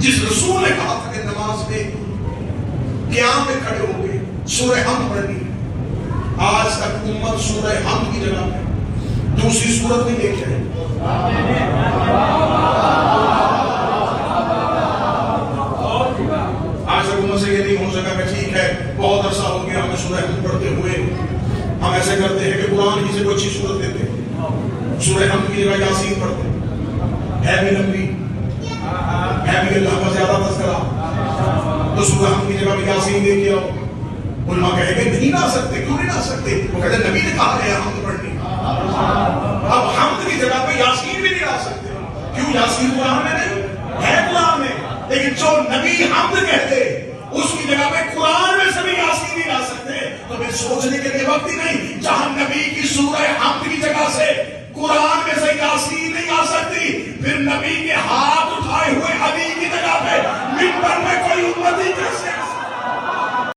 جس رسول نے کہا تھا کہ نماز میں قیام میں کھڑے ہو کے سورہ حمد پڑھنی ہے، آج تک امت سورہ حمد کی جگہ پہ دوسری سورت نہیں لے کے آئی۔ آج تک امت سے یہ نہیں ہو سکا کہ ٹھیک ہے بہت عرصہ ہو گیا ہمیں سورہ حمد پڑھتے ہوئے، ہم ایسے کرتے ہیں کہ قرآن ہی سے کوئی اچھی سورت دیتے ہیں، سورہ حمد کی جگہ یاسین پڑھتے ہیں، ہے بھی لمبی، ہے بھی اللہ کا زیادہ تذکرہ، تو سورہ حمد کی جگہ بھی یاسین دے کے آؤ۔ علماء کہے کہ نہیں لا سکتے، کیوں نہیں لا سکتے؟ وہ کہتے ہیں نبی نے کہا ہے حمد پڑھنی، اب حمد کی جگہ پہ یاسین بھی نہیں لا سکتے، کیوں؟ یاسین قرآن میں نہیں ہے، قرآن میں، لیکن جو نبی حمد کہتے اس کی جگہ پہ قرآن میں سے بھی یاسین نہیں لا سکتے، تو پھر سوچنے کے لیے وقت ہی نہیں، جہاں نبی کی سورہ حمد کی جگہ سے قرآن میں سے یاسین نہیں آ سکتی، پھر نبی کے ہاتھ اٹھائے ہوئے حبیب کی